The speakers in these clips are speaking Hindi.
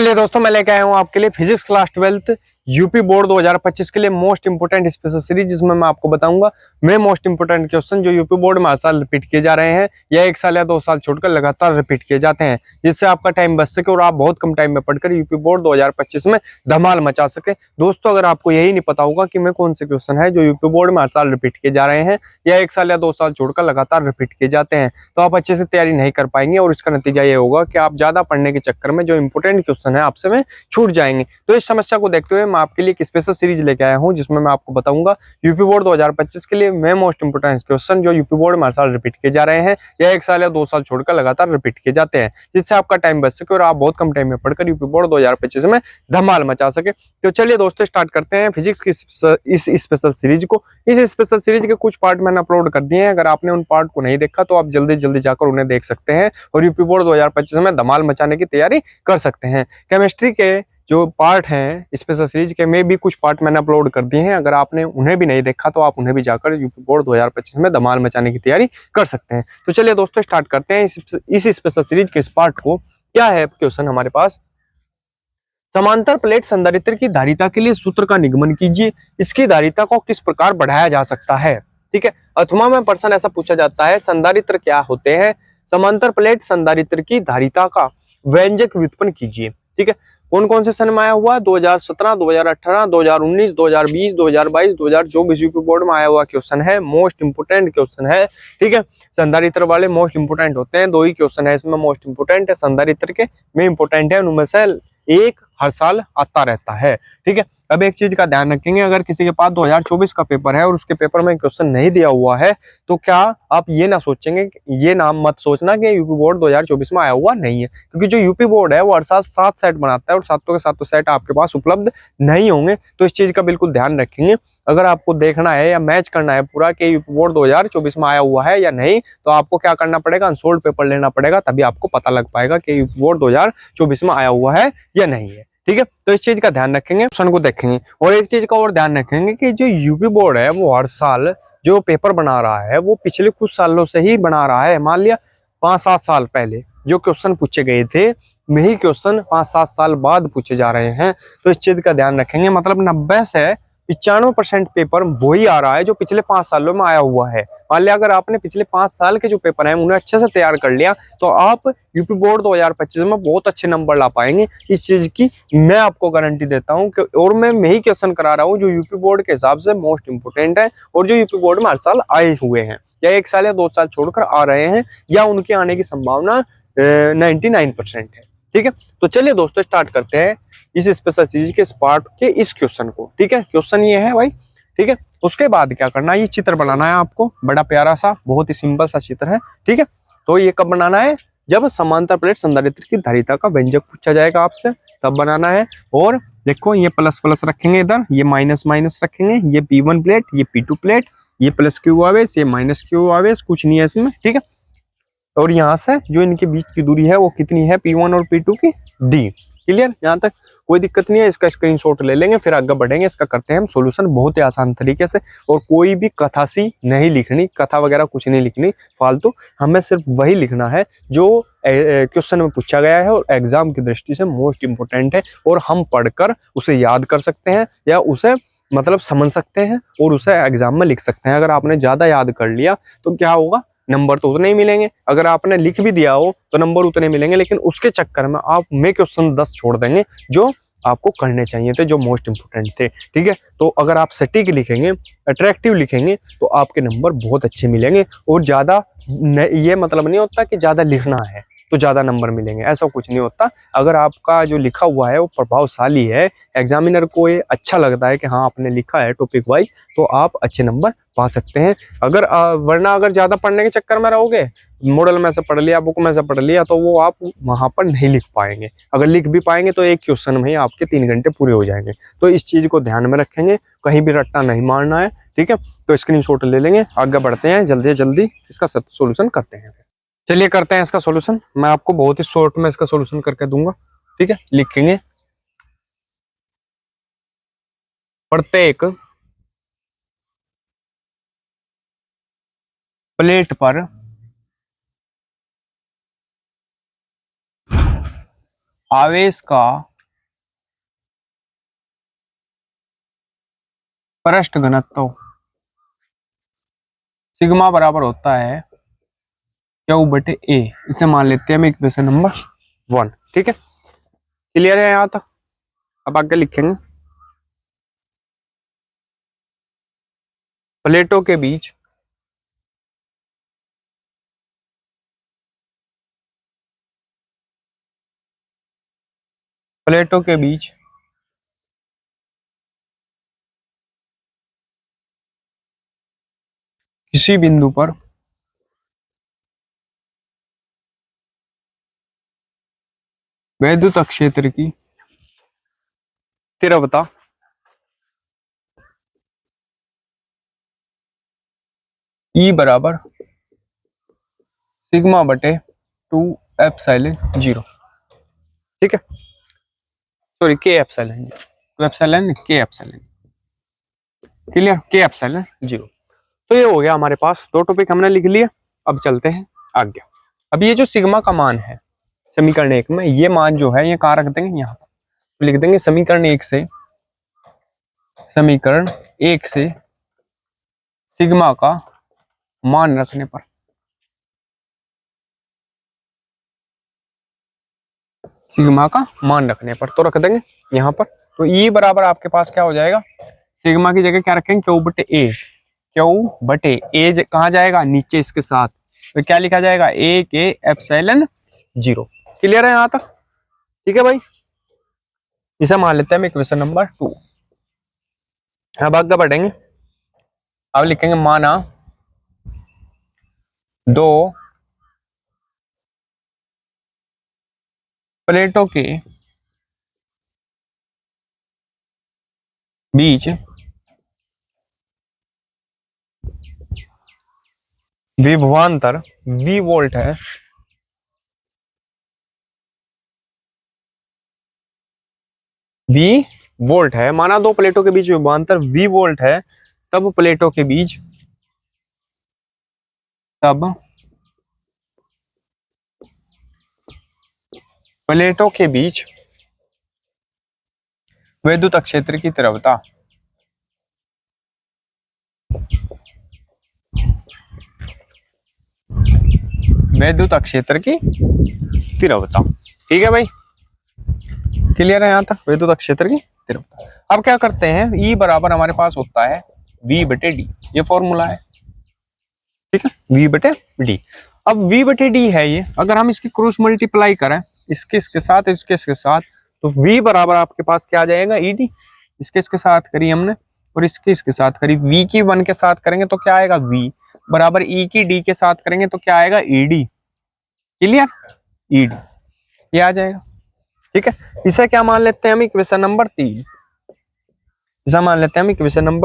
चलिए दोस्तों, मैं लेके आया हूँ आपके लिए physics class 12th UP board 2025 के लिए मोस्ट इंपोर्टेंट स्पेशल सीरीज, जिसमें मैं आपको बताऊंगा मैं मोस्ट इंपोर्टेंट क्वेश्चन जो यूपी बोर्ड में हर साल रिपीट किए जा रहे हैं या 1 साल या 2 साल छोड़कर लगातार रिपीट किए जाते हैं, जिससे आपका टाइम बच सके और आप बहुत कम टाइम में पढ़कर यूपी बोर्ड 2025 में धमाल मचा सके। दोस्तों, अगर आपको यही नहीं पता होगा कि मैं कौन से क्वेश्चन है जो यूपी बोर्ड में हर साल रिपीट किए जा रहे हैं या 1 साल या 2 साल छोड़कर लगातार रिपीट किए जाते हैं, तो आप अच्छे से तैयारी नहीं कर पाएंगे और इसका नतीजा ये होगा कि आप ज्यादा पढ़ने के चक्कर में जो इंपोर्टेंट क्वेश्चन है आपसे में छूट जाएंगे। तो इस समस्या को देखते हुए मैं आपके लिए एक स्पेशल सीरीज लेके आया हूं, जिसमें मैं आपको बताऊंगा यूपी बोर्ड 2025 के लिए मैं मोस्ट इंपोर्टेंट क्वेश्चन जो यूपी बोर्ड में हर साल रिपीट किए जा रहे हैं या 1 साल या 2 साल छोड़कर लगातार रिपीट किए जाते हैं, जिससे आपका टाइम बच सके और आप बहुत कम टाइम में पढ़कर यूपी बोर्ड 2025 में धमाल मचा सके। तो चलिए दोस्तों, स्टार्ट करते हैं फिजिक्स की इस स्पेशल सीरीज को। इस स्पेशल सीरीज के कुछ पार्ट मैंने अपलोड कर दिए हैं, अगर आपने उन पार्ट को नहीं देखा तो आप जल्दी जल्दी जाकर उन्हें देख सकते हैं और यूपी बोर्ड 2025 में धमाल मचाने की तैयारी कर सकते हैं। केमिस्ट्री के जो पार्ट हैं स्पेशल सीरीज के में भी कुछ पार्ट मैंने अपलोड कर दिए हैं, अगर आपने उन्हें भी नहीं देखा तो आप उन्हें भी जाकर यूपी बोर्ड 2025 में धमाल मचाने की तैयारी कर सकते हैं। तो चलिए दोस्तों, स्टार्ट करते हैं इस स्पेशल सीरीज के इस पार्ट को। क्या है क्वेश्चन हमारे पास? समांतर प्लेट संधारित्र की धारिता के लिए सूत्र का निगमन कीजिए। इसकी धारिता को किस प्रकार बढ़ाया जा सकता है? ठीक है, अथवा में प्रश्न ऐसा पूछा जाता है, संधारित्र क्या होते हैं? समांतर प्लेट संधारित्र की धारिता का व्यंजक व्युत्पन्न कीजिए। ठीक है, कौन कौन से सन में आया हुआ? 2017, 2018, 2019, 2020, 2022, 2024 यूपी बोर्ड में आया हुआ क्वेश्चन है, मोस्ट इंपोर्टेंट क्वेश्चन है। ठीक है, संधारित्र वाले मोस्ट इंपोर्टेंट होते हैं, 2 ही क्वेश्चन है इसमें मोस्ट इंपोर्टेंट है, संधारित्र के में इंपोर्टेंट है, उनमें से एक हर साल आता रहता है। ठीक है, अब एक चीज का ध्यान रखेंगे, अगर किसी के पास 2024 का पेपर है और उसके पेपर में क्वेश्चन नहीं दिया हुआ है तो क्या आप ये ना सोचेंगे, ये नाम मत सोचना कि यूपी बोर्ड 2024 में आया हुआ नहीं है, क्योंकि जो यूपी बोर्ड है वो हर साल 7 सेट बनाता है और सातों के सातों सेट आपके पास उपलब्ध नहीं होंगे। तो इस चीज का बिल्कुल ध्यान रखेंगे। अगर आपको देखना है या मैच करना है पूरा कि यूपी बोर्ड 2024 में आया हुआ है या नहीं, तो आपको क्या करना पड़ेगा? अनसोल्ड पेपर लेना पड़ेगा, तभी आपको पता लग पाएगा कि यूपी बोर्ड 2024 में आया हुआ है या नहीं है। ठीक है, तो इस चीज का ध्यान रखेंगे, क्वेश्चन को देखेंगे। और एक चीज का और ध्यान रखेंगे कि जो यूपी बोर्ड है वो हर साल जो पेपर बना रहा है वो पिछले कुछ सालों से ही बना रहा है। मान लिया 5-7 साल पहले जो क्वेश्चन पूछे गए थे वही क्वेश्चन 5-7 साल बाद पूछे जा रहे हैं, तो इस चीज का ध्यान रखेंगे। मतलब 90 से 95% पेपर वही आ रहा है जो पिछले 5 सालों में आया हुआ है। मान लिया अगर आपने पिछले 5 साल के जो पेपर हैं उन्हें अच्छे से तैयार कर लिया तो आप यूपी बोर्ड 2025 में बहुत अच्छे नंबर ला पाएंगे। इस चीज की मैं आपको गारंटी देता हूं कि और मैं ही क्वेश्चन करा रहा हूं जो यूपी बोर्ड के हिसाब से मोस्ट इंपोर्टेंट है और जो यूपी बोर्ड में हर साल आए हुए हैं या 1 साल या 2 साल छोड़कर आ रहे हैं या उनके आने की संभावना 99% है। ठीक है, तो चलिए दोस्तों, स्टार्ट करते हैं इस स्पेशल सीरीज के इस पार्ट के इस क्वेश्चन को। ठीक है, क्वेश्चन ये है भाई। ठीक है, उसके बाद क्या करना है? ये चित्र बनाना है आपको, बड़ा प्यारा सा, बहुत ही सिंपल सा चित्र है। ठीक है, तो ये कब बनाना है? जब समांतर प्लेट संधारित्र की धारिता का व्यंजक पूछा जाएगा आपसे, तब बनाना है। और देखो, ये प्लस प्लस रखेंगे इधर, ये माइनस माइनस रखेंगे, ये P1 प्लेट, ये P2 प्लेट, ये प्लस क्यू आवेश, ये माइनस क्यू आवेश, कुछ नहीं है इसमें। ठीक है, और यहाँ से जो इनके बीच की दूरी है वो कितनी है? P1 और P2 की D। क्लियर? यहाँ तक कोई दिक्कत नहीं है, इसका स्क्रीनशॉट ले लेंगे, फिर आगे बढ़ेंगे। इसका करते हैं हम सॉल्यूशन बहुत ही आसान तरीके से, और कोई भी कथा सी नहीं लिखनी, कथा वगैरह कुछ नहीं लिखनी फालतू, हमें सिर्फ वही लिखना है जो क्वेश्चन में पूछा गया है और एग्जाम की दृष्टि से मोस्ट इंपोर्टेंट है और हम पढ़कर उसे याद कर सकते हैं या उसे मतलब समझ सकते हैं और उसे एग्जाम में लिख सकते हैं। अगर आपने ज्यादा याद कर लिया तो क्या होगा? नंबर तो उतने ही मिलेंगे। अगर आपने लिख भी दिया हो तो नंबर उतने मिलेंगे, लेकिन उसके चक्कर में आप में क्वेश्चन 10 छोड़ देंगे जो आपको करने चाहिए थे, जो मोस्ट इंपोर्टेंट थे। ठीक है, तो अगर आप सटीक लिखेंगे, अट्रैक्टिव लिखेंगे तो आपके नंबर बहुत अच्छे मिलेंगे। और ज्यादा ये मतलब नहीं होता कि ज्यादा लिखना है तो ज्यादा नंबर मिलेंगे, ऐसा कुछ नहीं होता। अगर आपका जो लिखा हुआ है वो प्रभावशाली है, एग्जामिनर को ये अच्छा लगता है कि हाँ आपने लिखा है टॉपिक वाइज, तो आप अच्छे नंबर पा सकते हैं। अगर वरना अगर ज्यादा पढ़ने के चक्कर में रहोगे, मॉडल में से पढ़ लिया, बुक में से पढ़ लिया, तो वो आप वहां पर नहीं लिख पाएंगे। अगर लिख भी पाएंगे तो एक क्वेश्चन में ही आपके 3 घंटे पूरे हो जाएंगे। तो इस चीज को ध्यान में रखेंगे, कहीं भी रट्टा नहीं मारना है। ठीक है, तो स्क्रीनशॉट ले लेंगे, आगे बढ़ते हैं, जल्दी से जल्दी इसका सोल्यूशन करते हैं। चलिए करते हैं इसका सॉल्यूशन। मैं आपको बहुत ही शॉर्ट में इसका सॉल्यूशन करके दूंगा। ठीक है, लिखेंगे प्रत्येक प्लेट पर आवेश का पृष्ठ घनत्व सिग्मा बराबर होता है क्यू बटे ए। इसे मान लेते हैं हम इक्वेशन नंबर 1। ठीक है, क्लियर है यहाँ तक? अब आगे लिखेंगे प्लेटों के बीच किसी बिंदु पर वैद्युत क्षेत्र की तीव्रता E बराबर सिग्मा बटे 2 एप्सिलॉन 0। ठीक है, सॉरी के एप्सिलॉन 0, 2 एप्सिलॉन के एप्सिलॉन। क्लियर, के एप्सिलॉन 0। तो ये हो गया हमारे पास, 2 टॉपिक हमने लिख लिए। अब चलते हैं आगे। अब ये जो सिग्मा का मान है समीकरण 1 में, ये मान जो है ये कहाँ रख देंगे? यहाँ पर। तो लिख देंगे समीकरण 1 से सिग्मा का मान रखने पर तो रख देंगे यहाँ पर। तो E बराबर आपके पास क्या हो जाएगा? सिग्मा की जगह क्या रखेंगे? क्यू बटे ए कहाँ जाएगा? नीचे इसके साथ। तो क्या लिखा जाएगा? ए के एप्सिलॉन 0। क्लियर है यहाँ तक? ठीक है भाई, इसे मान लेते हैं हम इक्वेशन नंबर 2। अब आगे बढ़ेंगे। अब लिखेंगे माना 2 प्लेटों के बीच विभवांतर V वोल्ट है, माना 2 प्लेटों के बीच विभवांतर V वोल्ट है, तब प्लेटों के बीच वैद्युत क्षेत्र की तीव्रता ठीक है भाई, क्लियर है यहाँ तक? वैद्युत क्षेत्र की तीव्रता। अब क्या करते हैं? E बराबर हमारे पास होता है V बटे डी, ये फॉर्मूला है। ठीक है, V बटे डी। अब V बटे डी है ये, अगर हम इसकी क्रॉस मल्टीप्लाई करें इसके साथ तो V बराबर आपके पास क्या आ जाएगा? ED। इसके साथ करी हमने और इसके साथ करी। V की 1 के साथ करेंगे तो क्या आएगा? V बराबर E की D के साथ करेंगे तो क्या आएगा? ED। क्लियर, ED ये आ जाएगा। ठीक है, इसे क्या मान लेते हैं हम? Equation number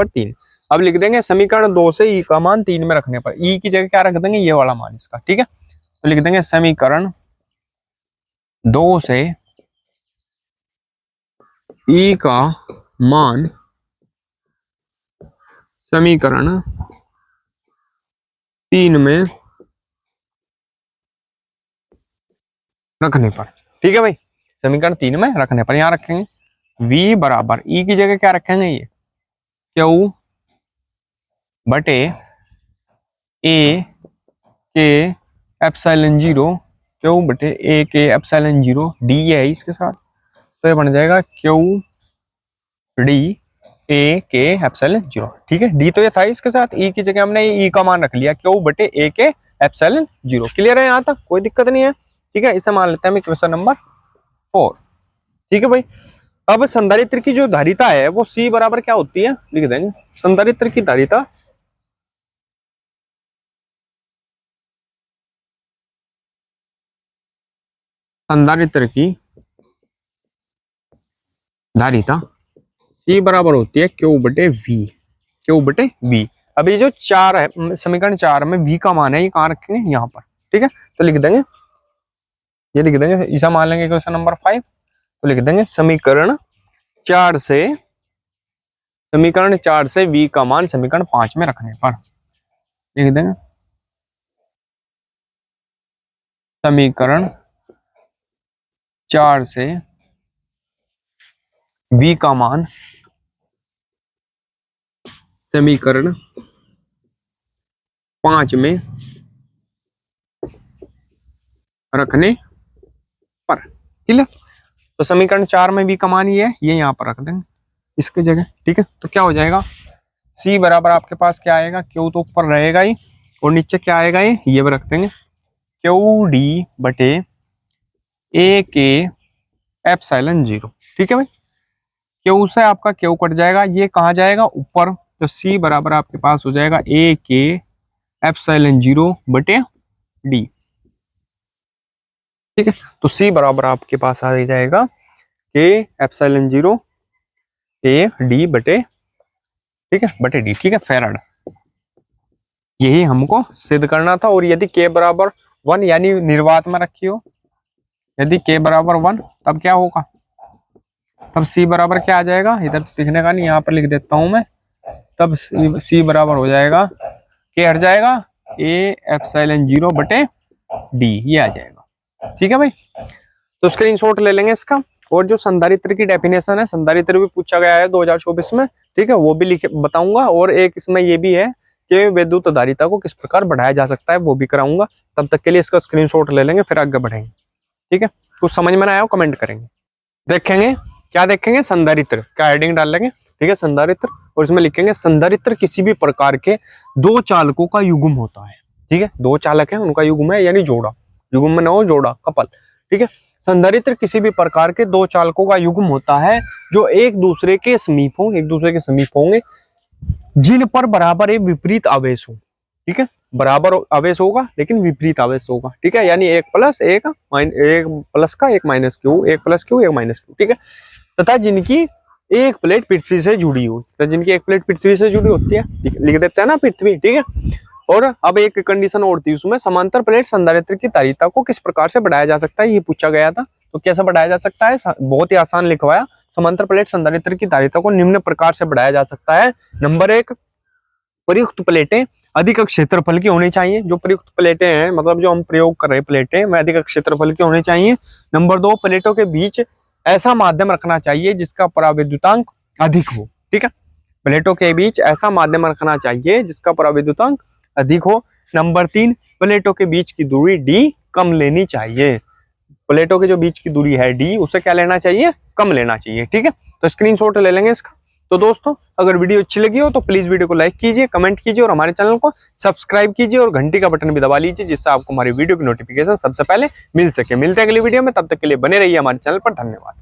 3। अब लिख देंगे समीकरण 2 से E का मान 3 में रखने पर, E की जगह क्या रख देंगे? ये वाला मान इसका। ठीक है, तो लिख देंगे समीकरण 2 से E का मान समीकरण 3 में रखने पर। ठीक है भाई, समीकरण 3 में रखने पर यहां रखेंगे V बराबर E की जगह क्या रखेंगे? ये Q बटे A के एप्सिलॉन 0, Q बटे A के एप्सिलॉन 0 D है इसके साथ, तो ये बन जाएगा Q D A के एप्सिलॉन 0। ठीक है, D तो ये था इसके साथ, E की जगह हमने E का मान रख लिया Q बटे A के एप्सिलॉन 0। क्लियर है यहाँ तक? कोई दिक्कत नहीं है। ठीक है, इसे मान लेते हैं हम इक्वेशन नंबर 4। ठीक है भाई, अब संधारित्र की जो धारिता है वो C बराबर क्या होती है? लिख देंगे संधारित्र की धारिता C बराबर होती है Q बटे V। अब ये जो 4 है, समीकरण 4 में V का मान है, ये कहाँ रखेंगे? यहाँ पर। ठीक है, तो लिख देंगे इसे मान लेंगे क्वेश्चन नंबर 5। तो लिख देंगे समीकरण 4 से V का मान समीकरण 5 में रखने पर। लिख देंगे समीकरण 4 से V का मान समीकरण 5 में रखने पर। ठीक है, तो समीकरण 4 में भी कमानी है, ये यहाँ पर रख देंगे इसके जगह। ठीक है, तो क्या हो जाएगा, C बराबर आपके पास क्या आएगा, Q तो ऊपर रहेगा ही और नीचे क्या आएगा, ये भी रख देंगे QD बटे AK एप्सिलॉन 0। ठीक है भाई, Q से आपका Q कट जाएगा, ये कहाँ जाएगा, ऊपर, तो C बराबर आपके पास हो जाएगा AK एप्सिलॉन 0 बटे D। ठीक है, तो C बराबर आपके पास आ जाएगा K एप्सिलॉन 0 AD बटे, ठीक है, बटे D। ठीक है, फैराड, यही हमको सिद्ध करना था। और यदि K बराबर 1 यानी निर्वात में रखी हो, यदि K बराबर 1 तब क्या होगा, तब C बराबर क्या आ जाएगा, इधर तो दिखने का नहीं, यहाँ पर लिख देता हूं मैं, तब C बराबर हो जाएगा, K हट जाएगा, A एप्सिलॉन 0 बटे D, ये आ जाएगा। ठीक है भाई, तो स्क्रीनशॉट ले लेंगे इसका। और जो संधारित्र की डेफिनेशन है, संधारित्र भी पूछा गया है 2024 में, ठीक है, वो भी लिख बताऊंगा। और एक इसमें ये भी है कि विद्युत धारिता को किस प्रकार बढ़ाया जा सकता है, वो भी कराऊंगा। तब तक के लिए इसका स्क्रीनशॉट ले लेंगे, फिर आगे बढ़ेंगे। ठीक है, कुछ समझ में ना आया हो कमेंट करेंगे। देखेंगे क्या देखेंगे, संधारित्र का हेडिंग डाल लेंगे। ठीक है, संधारित्र, और इसमें लिखेंगे संधारित्र किसी भी प्रकार के दो चालकों का युग्म होता है। ठीक है, दो चालक है, उनका युग्म है, यानी जोड़ा, युग्म में ना हो, जोड़ा, कपल। ठीक है, संधारित्र किसी भी प्रकार के दो चालकों का युग्म होता है जो एक दूसरे के समीप हो, एक दूसरे के समीप होंगे, जिन पर बराबर एक विपरीत आवेश हो। ठीक है, बराबर आवेश होगा लेकिन विपरीत आवेश होगा। ठीक है, यानी एक प्लस एक प्लस का एक माइनस क्यू, एक प्लस क्यू एक माइनस क्यू। ठीक है, तथा जिनकी एक प्लेट पृथ्वी से जुड़ी हो, तो जिनकी एक प्लेट पृथ्वी से जुड़ी होती है, लिख देते हैं ना पृथ्वी। ठीक है, और अब एक कंडीशन और थी उसमें, समांतर प्लेट संधारित्र की धारिता को किस प्रकार से बढ़ाया जा सकता है, ये पूछा गया था। तो कैसे बढ़ाया जा सकता है, बहुत ही आसान लिखवाया। समांतर प्लेट संधारित्र की धारिता को निम्न प्रकार से बढ़ाया जा सकता है। नंबर 1, प्रयुक्त प्लेटें अधिक क्षेत्रफल की होनी चाहिए। जो प्रयुक्त प्लेटें हैं, मतलब जो हम प्रयोग कर रहे प्लेटें, वह अधिक क्षेत्रफल की होनी चाहिए। नंबर 2, प्लेटों के बीच ऐसा माध्यम रखना चाहिए जिसका पराविद्युतांक अधिक हो। ठीक है, प्लेटों के बीच ऐसा माध्यम रखना चाहिए जिसका पराविद्युतांक अधिक हो। नंबर 3, प्लेटों के बीच की दूरी D कम लेनी चाहिए। प्लेटों के जो बीच की दूरी है D, उसे क्या लेना चाहिए, कम लेना चाहिए। ठीक है, तो स्क्रीनशॉट ले लेंगे इसका। तो दोस्तों, अगर वीडियो अच्छी लगी हो तो प्लीज वीडियो को लाइक कीजिए, कमेंट कीजिए और हमारे चैनल को सब्सक्राइब कीजिए और घंटी का बटन भी दबा लीजिए, जिससे आपको हमारी वीडियो की नोटिफिकेशन सबसे पहले मिल सके। मिलते हैं अगली वीडियो में, तब तक के लिए बने रहिए हमारे चैनल पर। धन्यवाद।